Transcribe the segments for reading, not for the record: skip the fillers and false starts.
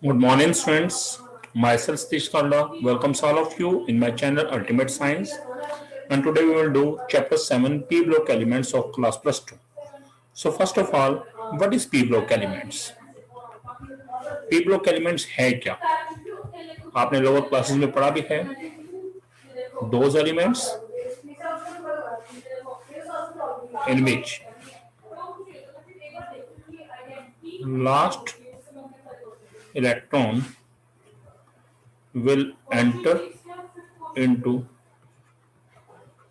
Good morning, students. Myself Satish Kalla welcomes all of you in my channel Ultimate Science. And today we will do chapter 7 P block elements of class plus 2. So first of all, what is P block elements? P block elements है क्या? आपने lower classes में पढ़ा भी है. Those elements in which last electron will enter into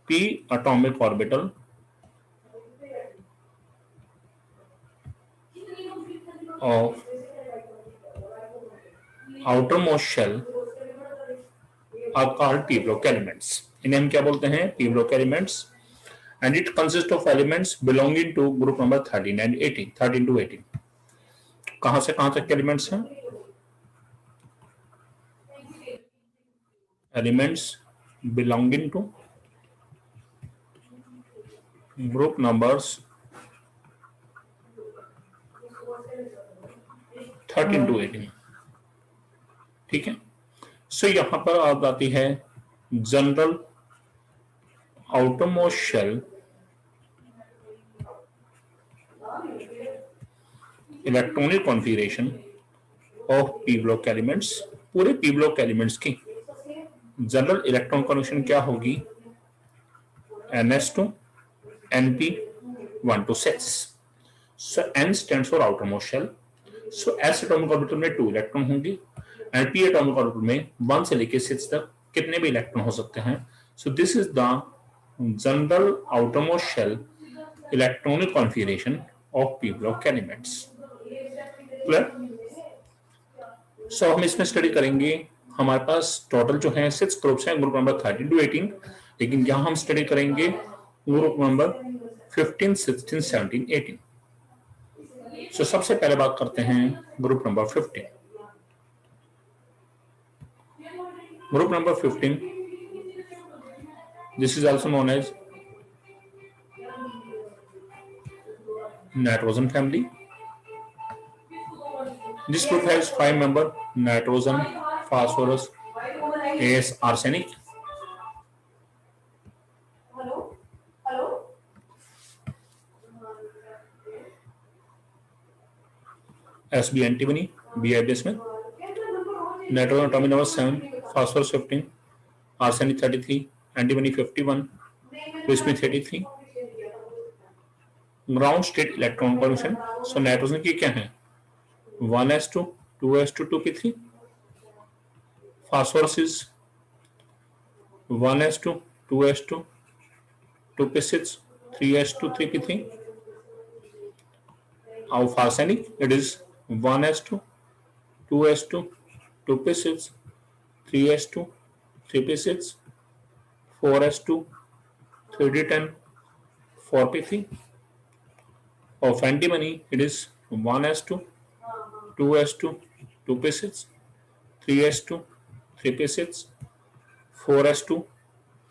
p atomic orbital of outermost shell are called p block elements. इन्हें हम क्या बोलते हैं? p block elements. And it consists of elements belonging to group number 13 and 18, 13 to 18. कहां से कहां तक के एलिमेंट्स हैं? Elements belonging to group numbers 13 to 18. ठीक है. सो यहां पर आ जाती है general outermost shell electronic configuration of p block elements. पूरे पी ब्लॉक एलिमेंट्स की जनरल इलेक्ट्रॉन कॉन्फ़िगरेशन क्या होगी? ns2 np126. so n stands for outermost shell. so s atomic orbital में 2 इलेक्ट्रॉन होंगे एंड p एटॉमिक ऑर्बिटल में 1 से लेकर 6 तक कितने भी इलेक्ट्रॉन हो सकते हैं. so this is the general outermost shell electronic configuration of p block elements. Clear? So हम इसमें स्टडी करेंगे. हमारे पास टोटल जो है 6 ग्रुप्स हैं, ग्रुप नंबर 13 to 18, लेकिन यहां हम स्टडी करेंगे ग्रुप नंबर 15, 16, 17, 18. सो सबसे पहले बात करते हैं group number 15. Group number 15, this is also known as nitrogen family. This group has 5 members: nitrogen, phosphorus, AS, arsenic. SB antimony, BI bismuth. Nitrogen atomic number 7, phosphorus 15, arsenic 33, antimony 51, bismuth 83. Ground state electron configuration. So nitrogen की क्या है? 1s2, 2s2, 2p3. Phosphorus is 1s2, 2s2, 2p6, 3s2, 3p3. Of arsenic, it is 1s2, 2s2, 2p6, 3s2, 3p6, 4s2, 3d10, 4p3. Of antimony, it is 1s2, 2s2, 2p6, 3s2, 3p6, 4s2,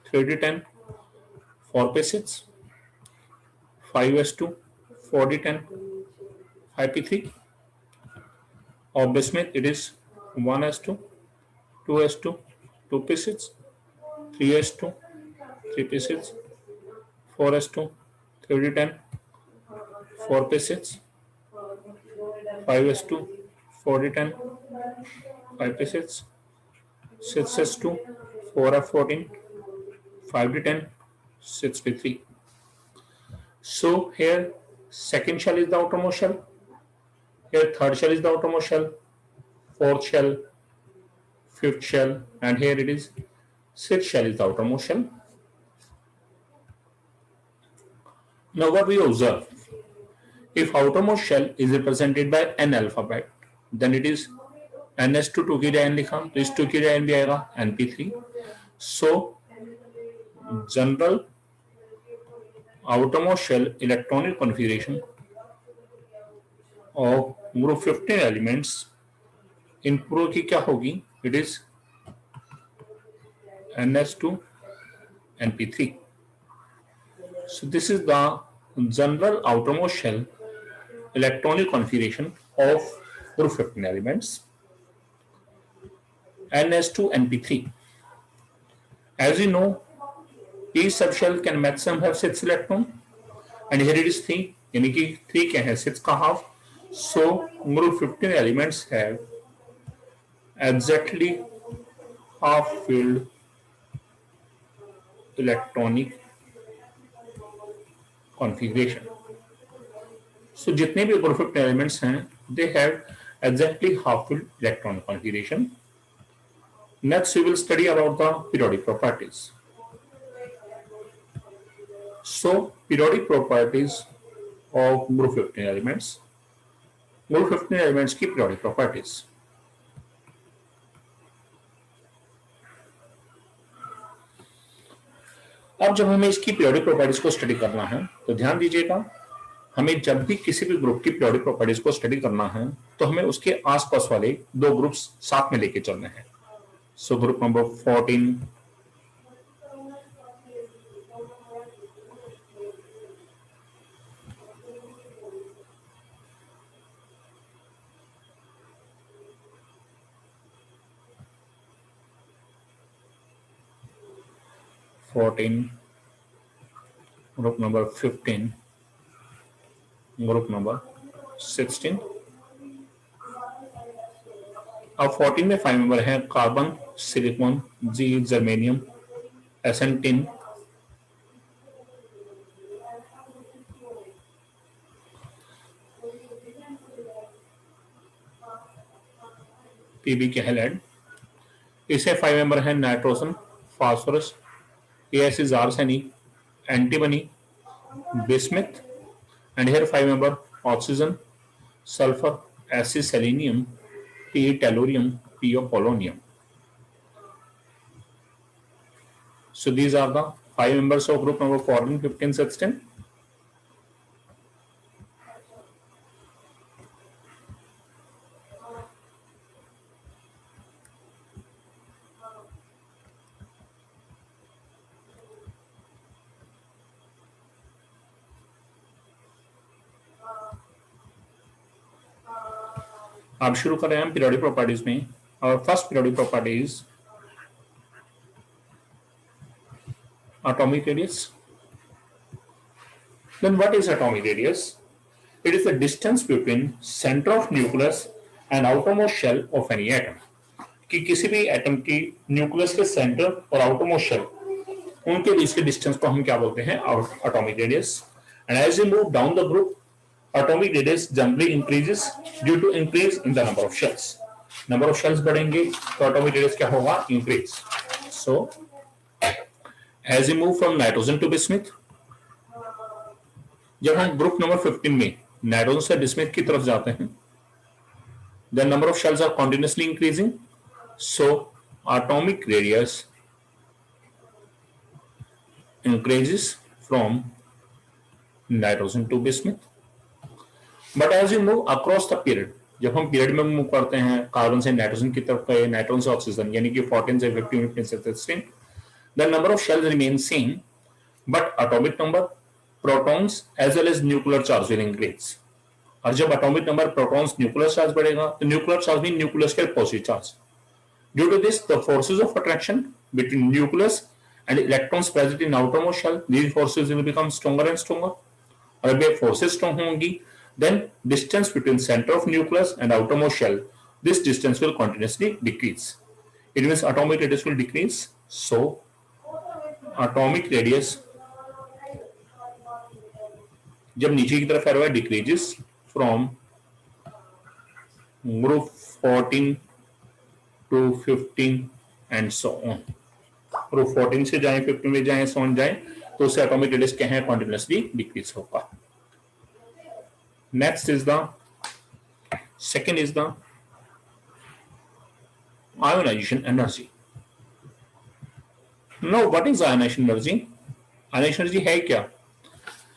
3d10, 4p6, 5s2, 4d10, 5p3. Of bismuth, it is 1s2, 2s2, 2p6, 3s2, 3p6, 4s2, 3d10, 4p6, 5s2, 4d10, 5p6, 6s2, 4f14, 5d10, 6p3. So here second shell is the outermost shell, here third shell is the outermost shell, fourth shell, fifth shell, and here it is sixth shell is the outermost shell. Now what we observe, if outermost shell is represented by n alphabet, then it is ns2 2 की जगह n लिखा, तो इस 2 की जगह n भी आएगा np3. so general outermost shell electronic configuration of group 15 elements in पूरे की क्या होगी? it is ns2 np3. so this is the general outermost shell electronic configuration of group 15 elements. NS2 NP3. As you know, each subshell can maximum have 6 electron and here it is 3, यानी कि 3 क्या है 6 का half. So group 15 elements have exactly half filled electronic configuration. So जितने भी group 15 elements हैं they have exactly half filled electronic configuration. Next we will study about the periodic properties. So periodic properties of group 15 elements. Group 15 elements की periodic properties. अब जब हमें इसकी periodic properties को study करना है तो ध्यान दीजिएगा, हमें जब भी किसी भी ग्रुप की periodic properties को स्टडी करना है तो हमें उसके आसपास वाले दो ग्रुप्स साथ में लेके चलने हैं. So group number 14, group number 15, group number 16. अब 14 में 5 मेंबर हैं कार्बन, सिलिकॉन, जी, जर्मेनियम, SN टिन, पीबी के हैलाइड. इसे 5 मेंबर हैं nitrogen, phosphorus, AS arsenic, antimony, bismuth and here 5 member oxygen, sulphur, Ac selenium, T tellurium, P of polonium. So these are the 5 members of group number 14, 15, 16. अब शुरू कर रहे हैं हम periodic properties में. और first periodic property is atomic radius. Then what is atomic radius? It is the distance between center of nucleus and outermost shell of any atom. कि किसी भी एटम की न्यूक्लियस के सेंटर और आउटरमोस्ट शेल उनके बीच के डिस्टेंस को हम क्या बोलते हैं? atomic radius. And as you move down the group, atomic radius generally increases due to increase in the number of shells. Number of shells बढ़ेंगे तो atomic radius क्या होगा? Increase. So as you move from nitrogen to bismuth, जब हम group number 15 में nitrogen से bismuth की तरफ जाते हैं, the number of shells are continuously increasing, so atomic radius increases from nitrogen to bismuth. But as you move across the period, जब हम पीरियड में मूव करते हैं कार्बन से नाइट्रोजन की तरफ गए, नाइट्रोजन से ऑक्सीजन, यानी कि 14 से 15, 15 से 16, the number of shells remains same, but atomic number, protons as well as nuclear charge will increase. और जब atomic number, protons, nuclear charge बढ़ेगा तो nuclear charge means nucleus के positive charge. Due to this, the forces of attraction between nucleus and electrons present in outermost shell, these forces will become stronger and stronger. और जब ये forces strong होंगी, then distance between center of nucleus and outermost shell, this distance will continuously decrease. It means atomic radius will decrease. So atomic radius जब नीचे की तरफ है decreases from group 14 to 15 and so on. group 14 से जाएं, 15 में जाएं, so on जाएं, तो उससे atomic radius क्या है? continuously decrease होगा. Next is the second is the ionization energy. Now what is ionization energy? Ionization energy है क्या?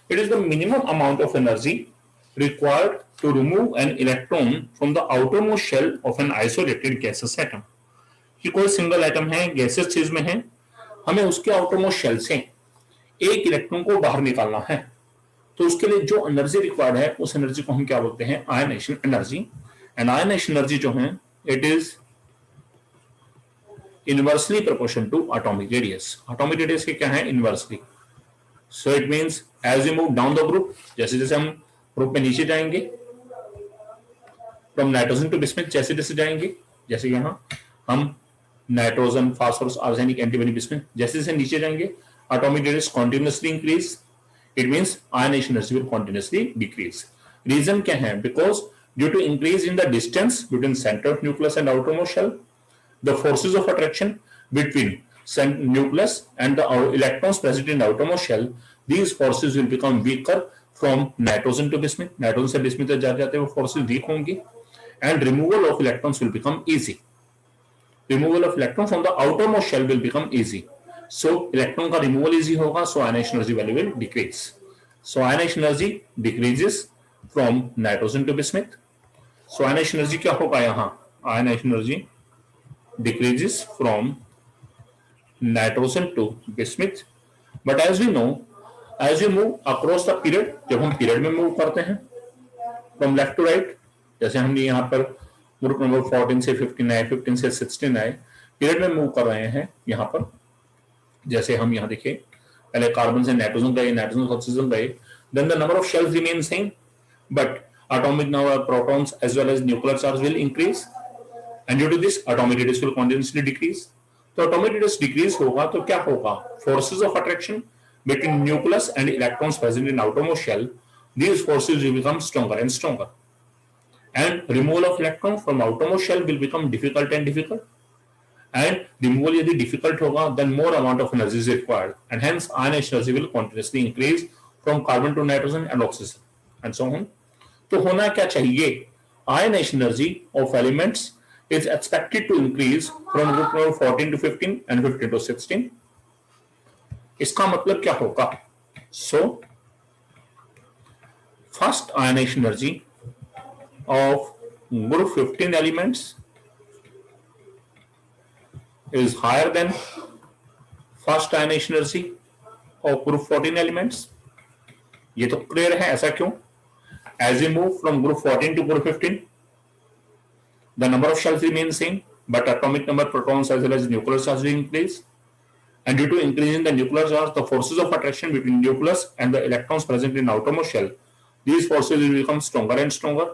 It is the minimum amount of energy required to remove an electron from the outermost shell of an isolated gaseous atom. कि कोई single atom है, gases चीज में है, हमें उसके आउटरमोस्ट शेल से एक इलेक्ट्रॉन को बाहर निकालना है. तो उसके लिए जो एनर्जी रिक्वायर्ड है उस एनर्जी को हम क्या बोलते हैं, ionisation energy. And ionisation energy जो है it is inversely proportion to atomic radius. Atomic radius के क्या है, inversely. So it means as we move down the group, जैसे जैसे हम ग्रुप में नीचे जाएंगे, फ्रॉम नाइट्रोजन टू बिस्मिथ जैसे जैसे जाएंगे, जैसे यहां हम nitrogen, phosphorus, arsenic, antimony, bismuth, जैसे जैसे नीचे जाएंगे atomic radius continuously increase, it means ionisation energy will continuously decrease. Reason क्या है, because due to increase in the distance between centre of nucleus and outermost shell, the forces of attraction between nucleus and the electrons present in the outermost shell, these forces will become weaker from nitrogen to bismuth. Nitrogen से bismuth तक जाते वो forces weak होंगी, and removal of electrons will become easy. Removal of electrons from the outermost shell will become easy. So electron का removal easy होगा, so ionization energy value will decrease. So ionization energy decreases from nitrogen to bismuth. So ionization energy क्या होगा यहाँ, ionization energy decreases from nitrogen to bismuth. But as we know, as we move across the period, जब हम period में move करते हैं from left to right, जैसे हमने यहाँ पर ग्रुप नंबर 14 से 15 आए, 15 से 16 आए, पीरियड में मूव कर रहे हैं यहाँ पर, जैसे हम यहाँ देखें पहले कार्बन से नाइट्रोजन गए, नाइट्रोजन से ऑक्सीजन गए, then the number of shells remain same, but atomic number of protons as well as nuclear charge will increase. And due to this atomic radius will continuously decrease. तो atomic radius decrease होगा तो क्या होगा, forces of attraction between nucleus and electrons present in outermost shell, these forces will become stronger and stronger, and removal of electron from outermost shell will become difficult and difficult, and removal यदि difficult होगा then more amount of energy is required, and hence ionization energy will continuously increase from carbon to nitrogen and oxygen and so on. तो होना क्या चाहिए, ionization energy of elements is expected to increase from group number 14 to 15 and 15 to 16. इसका मतलब क्या होगा, so first ionization energy of group 15 elements is higher than first ionization energy of group 14 elements. ये तो क्लियर है, ऐसा क्यों, as we move from group 14 to group 15, the number of shells remain same, but atomic number protons as well as nuclear charge will increase, and due to increase in the nuclear charge, the forces of attraction between nucleus and the electrons present in outermost shell, these forces will become stronger and stronger,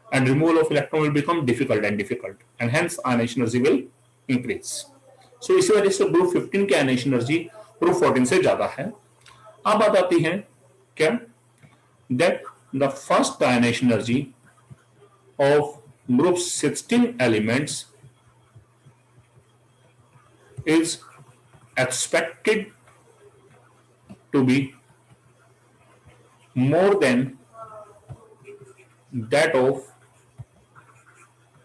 and removal of electron will become difficult and difficult, and hence ionization energy will increase. So इसी वजह से group 15 की ionization energy group 14 से ज्यादा है। अब बात आती है क्या, that the first ionization energy of group 16 elements is expected to be more than that of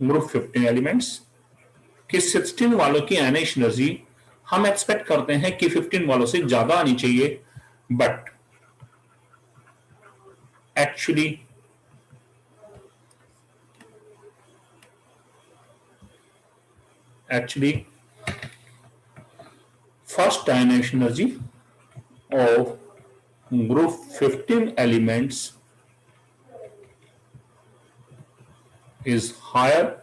group 15 elements, कि 16 वालों की ionization energy हम एक्सपेक्ट करते हैं कि 15 वालों से ज्यादा आनी चाहिए, but actually first ionization energy of group 15 elements is higher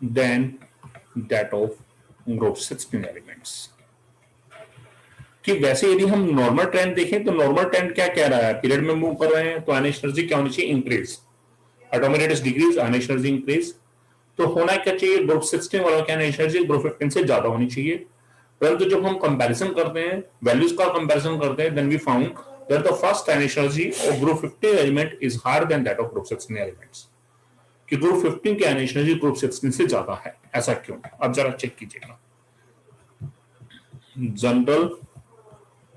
than that of group 16 elements. कि वैसे यदि हम नॉर्मल ट्रेंड देखें तो नॉर्मल ट्रेंड क्या कह रहा है, पीरियड में मूव कर रहे हैं तो ionization energy क्या होनी चाहिए, increase, atomic radius decrease, ionization energy increase. तो होना क्या चाहिए, ग्रुप 16 वालों की ionization energy ग्रुप 15 से ज्यादा होनी चाहिए, परंतु जब हम कंपैरिजन करते हैं, वैल्यूज का कंपैरिजन करते हैं, then we found that the first ionization energy of group 15 element is higher than that of group 16 elements, कि ग्रुप 15 की ionization energy ग्रुप 16 से ज्यादा है। ऐसा क्यों, अब जरा चेक कीजिएगा, general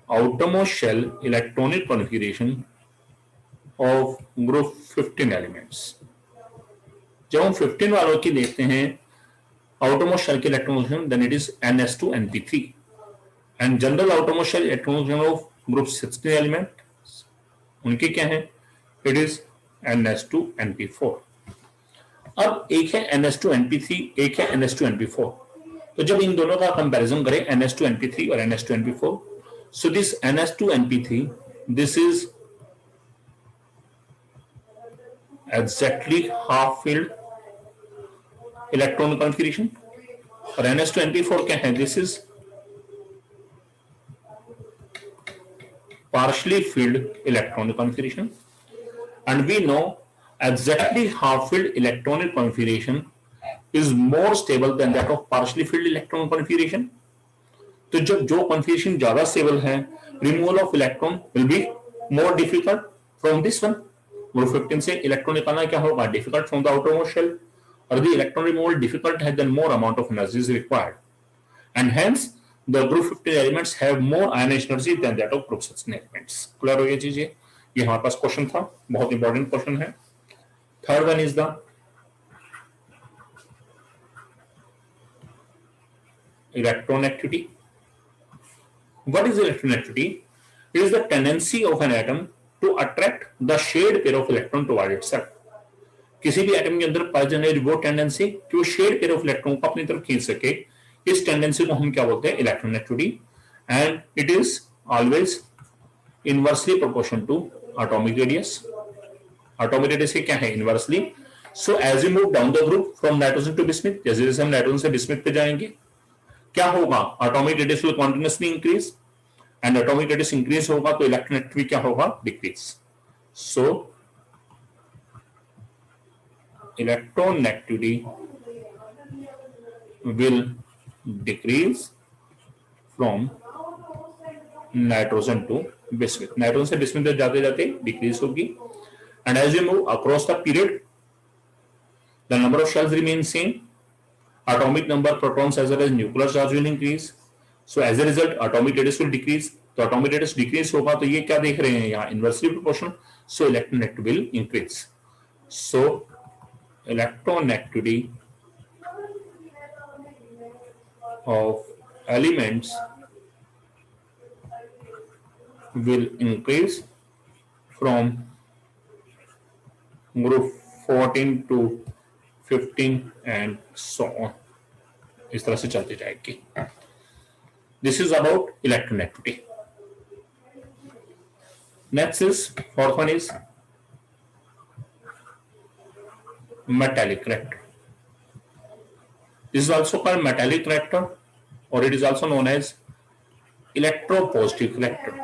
outermost shell electronic configuration of group 15 elements, जब हम 15 वालों की देखते हैं outermost shell की electron configuration, then it is ns2 np3, and general outermost shell electron configuration of group 16 elements उनके क्या है, it is ns2 np4। अब एक है ns2 np3, एक है ns2 np4, तो जब इन दोनों का कंपैरिजन करें ns2 np3 और ns2 np4, So this NS2NP3, this is exactly half filled electron configuration और NS2NP4 क्या है? This is partially filled electronic configuration, and we know exactly half filled electronic configuration is more stable than that of partially filled electron configuration. तो जब जो configuration ज्यादा stable है, removal of electron will be more difficult from this one. Group 15 से electron निकालना क्या होगा? Difficult from the outer most shell. और द इलेक्ट्रॉन रिमूवल डिफिकल्ट है, then more amount of energy is required, and hence the group 15 elements have more ionized energy than that of group 16 elements. Clear हो ये चीजें? ये हमारे पास question था, बहुत important question है. Third one is the electron activity. What is electron activity? It is the tendency of an atom to attract the shared pair of electron toward itself. किसी भी एटम के अंदर पाई जाने वाली वो टेंडेंसी कि वो शेड पेयर ऑफ इलेक्ट्रॉन को अपनी तरफ खींच सके, इस टेंडेंसी को हम क्या बोलते हैं? Electron activity. And it is always inversely proportional to atomic radius. Atomic radius क्या है? Inversely. So as you move down the group from nitrogen to bismuth, जैसे जैसे हम नाइट्रोजन से बिस्मिथ पे जाएंगे, क्या होगा? Atomic radius will continuously increase, and atomic radius increase होगा तो इलेक्ट्रॉन एक्टिविटी क्या होगा? Decrease. So electron activity will decrease from nitrogen to bismuth. Nitrogen से बिस्मिथ तक जाते जाते डिक्रीज होगी. And as you move across the period, the number of shells remain same, atomic number protons as well as nuclear charge will increase. So as a result atomic radius will decrease. तो atomic radius decrease होगा तो ये क्या देख रहे हैं यहाँ? inversely proportional. So electron activity will increase. So electron activity of elements will increase from group 14 to 15 and so on. इस तरह से चलती जाएगी. This is about electron activity. Next is fourth one is metallic reactor. This is also called metallic reactor, or it is also known as electropositive reactor.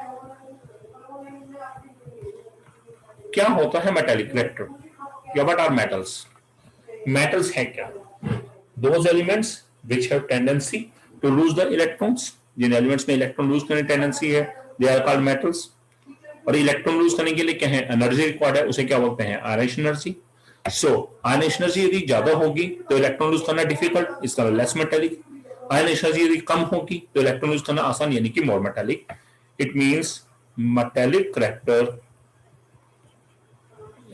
क्या होता है metallic reactor? या what are metals? Metals है क्या? Those elements which have tendency to lose the electrons. जिन elements में electron lose करने tendency है, they are called metals. और इलेक्ट्रॉन लूज करने के लिए क्या है? एनर्जी रिक्वायर्ड है, उसे क्या बोलते हैं? Ionisation energy. So ionisation energy यदि ज्यादा होगी तो इलेक्ट्रॉन लूज करना डिफिकल्ट, इसका लेस मेटालिक. आयनाइजेशन एनर्जी यदि कम होगी तो इलेक्ट्रॉन लूज करना आसान, यानी कि more metallic. It means metallic reactor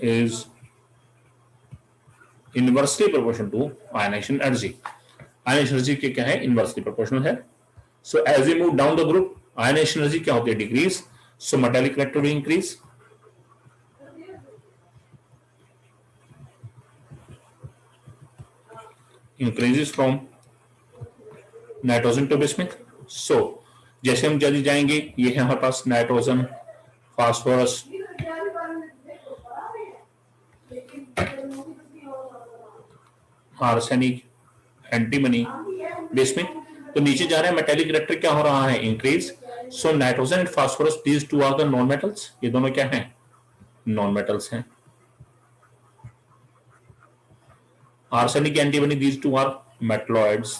is inversely proportional to ionisation energy. Ionisation energy के क्या है? इनवर्सली प्रोपोर्शनल है. So as you move down the group, ionisation energy क्या होती है? Decrease. So metallic reactor will increase. increases from nitrogen to bismuth. सो जैसे हम जल्दी जाएंगे, ये है हमारे पास nitrogen, phosphorus, arsenic, antimony, bismuth. तो नीचे जा रहे हैं, मेटालिक रिएक्टर क्या हो रहा है? Increase. So nitrogen and phosphorus, these two are the non metals. ये दोनों क्या हैं? नॉन मेटल्स हैं. Arsenic, antimony, these two are metalloids,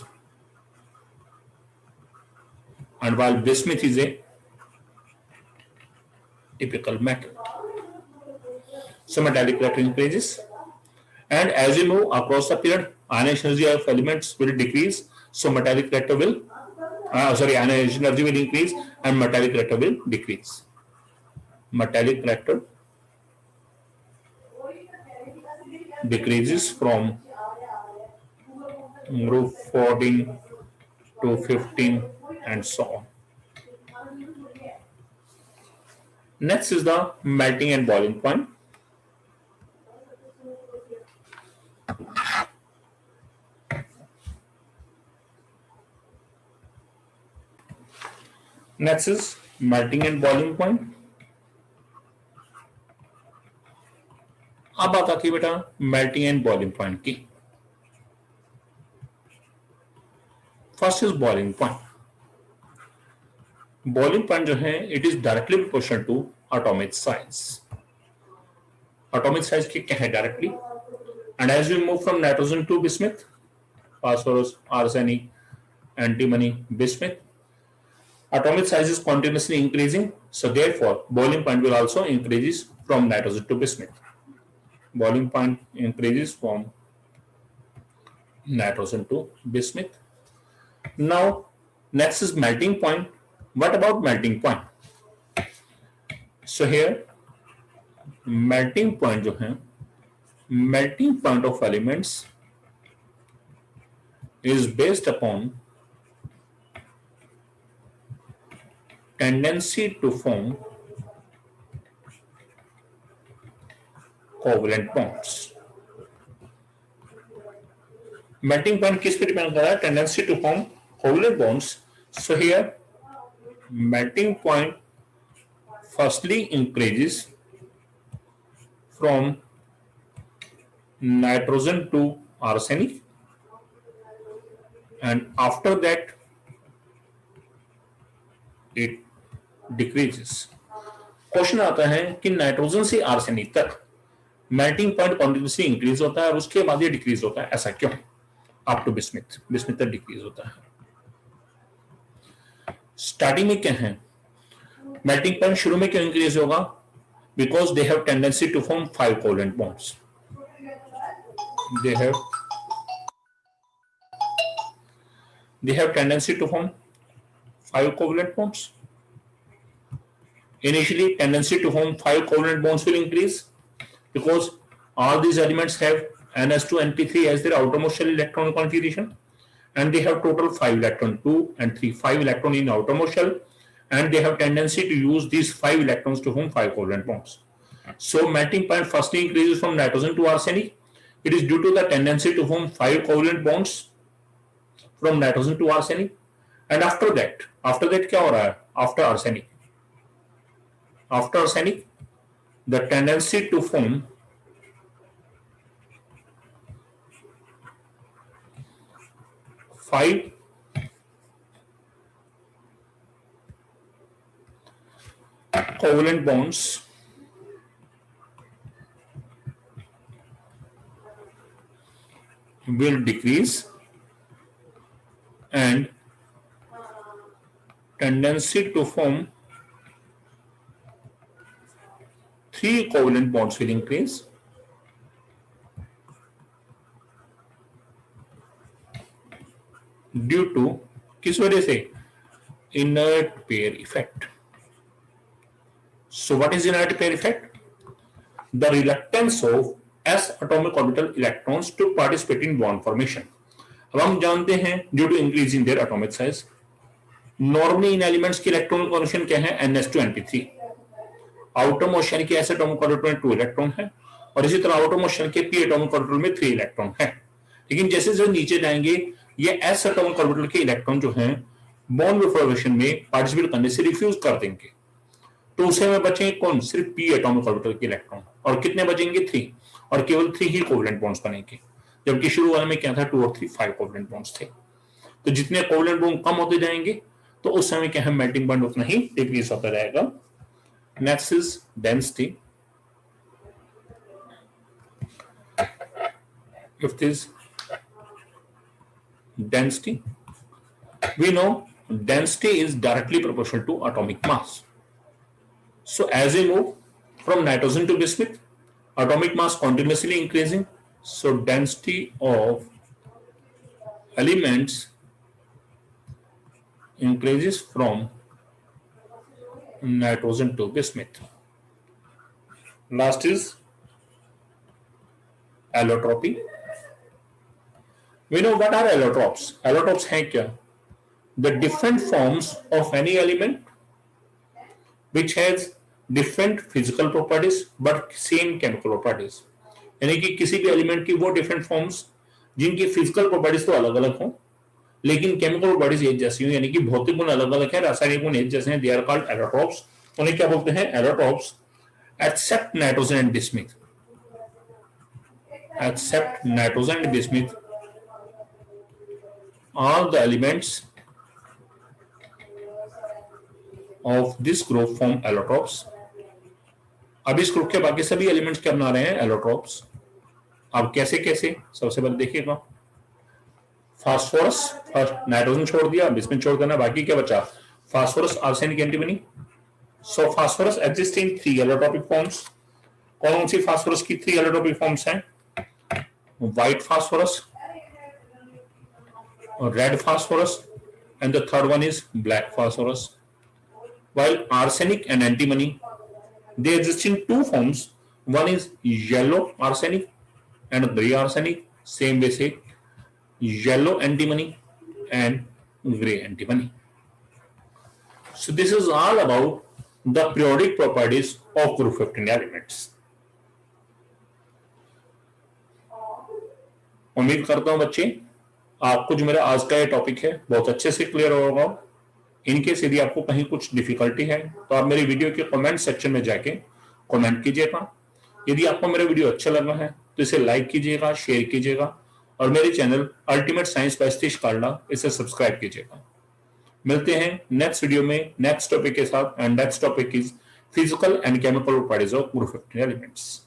and while bismuth is a typical metal. So metallic reactor increases, and as you move across the period, ionization energy of elements will decrease. So metallic reactor will, ionization energy will increase, and metallic reactor will decrease. Metallic reactor decreases from group 14 to 15 and so on. Next is the melting and boiling point. Next is melting and boiling point. अब बात आती है बेटा melting and boiling point की। First is boiling point. Boiling point जो है it is directly proportional to atomic size. Atomic size के क्या है directly, and as we move from nitrogen to bismuth, phosphorus, arsenic, antimony, bismuth, atomic size is continuously increasing, so therefore boiling point will also increases from nitrogen to bismuth. Boiling point increases from nitrogen to bismuth. Now next is melting point. What about melting point? So here melting point जो है, melting point of elements is based upon tendency to form covalent bonds. Melting point किस पे depend कर रहा है? Tendency to form covalent bonds. So here melting point firstly increases from nitrogen to arsenic, and after that it decreases. Question आता है कि nitrogen से arsenic तक मेल्टिंग पॉइंट कॉन्टिन्यूसली इंक्रीज होता है और उसके बाद ये डिक्रीज होता है, ऐसा क्यों? अप टू बिस्मथ, बिस्मथ तक डिक्रीज होता है। स्टार्टिंग में क्या है, मेल्टिंग पॉइंट शुरू में क्यों इंक्रीज होगा? Because they have tendency to form 5 covalent bonds. they have tendency to form 5 covalent bonds. Initially, tendency to form 5 covalent bonds will increase because all these elements have NS2 NP3 as their outermost shell electron configuration, and they have total 5 electron, 2 and 3, 5 electron in outermost shell, and they have tendency to use these 5 electrons to form 5 covalent bonds. So melting point firstly increases from nitrogen to arsenic. It is due to the tendency to form 5 covalent bonds from nitrogen to arsenic, and after that क्या हो रहा है? After arsenic, the tendency to form 5 covalent bonds will decrease, and tendency to form 3 covalent bonds will increase, due to किस वजह से? Inert pair effect. So what is inert pair effect? The reluctance of s atomic orbital electrons to participate in bond formation. अब हम जानते हैं due to increase in their atomic size, normally in elements की electron configuration क्या है? NS2 NP3. Outer motion के s atomic orbital में 2 electron है, और इसी तरह आउटर मोशन के p atomic orbital में 3 इलेक्ट्रॉन है। लेकिन जैसे जैसे नीचे जाएंगे ये s atomic orbital के इलेक्ट्रॉन जो हैं बॉन्ड फॉर्मेशन में पार्टिसिपेट करने से रिफ्यूज कर देंगे, तो उसे में बचेंगे कौन? सिर्फ p atomic orbital के इलेक्ट्रॉन, और कितने बचेंगे? 3, और केवल 3 ही कोवेलेंट बॉन्ड्स बनेंगे, जबकि शुरू वाले में क्या था? 2 और 3 5 कोवेलेंट बॉन्ड्स थे। तो जितने कोवेलेंट बॉन्ड कम होते जाएंगे तो उस समय क्या है? मेल्टिंग पॉइंट उतना ही डिक्रीज होता रहेगा। Next is density. Fifth is density. We know density is directly proportional to atomic mass. So as we move from nitrogen to bismuth, atomic mass continuously increasing, so density of elements increases from nitrogen to bismuth. Last is allotropy. We know what are allotropes. Allotropes हैं क्या? The different forms of any element which has different physical properties but same chemical properties. यानी कि किसी भी element की वो different forms जिनकी physical properties तो अलग अलग हों लेकिन केमिकल बॉडीज एक जैसी हुई, यानी कि भौतिक गुण अलग अलग है, रासायनिक गुण एक जैसे हैं, दे आर कॉल्ड एलोट्रोप्स। उन्हें क्या बोलते हैं? Allotropes. Except nitrogen and bismuth, except nitrogen and bismuth, all the elements of this group form allotropes। अब इस ग्रुप के बाकी सभी एलिमेंट्स क्या बना रहे हैं? एलोट्रोप्स। अब कैसे कैसे? सबसे पहले देखिएगा, फास्फोरस फर्स्ट, नाइट्रोजन छोड़ दिया, बिस्मिथ छोड़ देना, बाकी क्या बचा? Phosphorus, arsenic, antimony. So phosphorus exist in 3 allotropic forms. कौन सी फास्फोरस की 3 एलोट्रोपिक फॉर्म्स हैं? White phosphorus, red phosphorus, and the third one is black phosphorus. While arsenic and antimony, they exist in 2 forms. One is yellow arsenic and gray arsenic. Same way say yellow antimony and gray antimony. So this is all about the periodic properties of group 15 elements. उम्मीद करता हूं बच्चे आपको जो मेरा आज का ये टॉपिक है बहुत अच्छे से क्लियर होगा। इनकेस यदि आपको कहीं कुछ डिफिकल्टी है तो आप मेरी वीडियो के कमेंट सेक्शन में जाके कमेंट कीजिएगा। यदि आपको मेरा वीडियो अच्छा लगा है तो इसे लाइक कीजिएगा, शेयर कीजिएगा और मेरे channel ultimate science by Satish Kalda इसे सब्सक्राइब कीजिएगा। मिलते हैं नेक्स्ट वीडियो में नेक्स्ट टॉपिक के साथ, and next topic is physical and chemical properties of group 15 elements.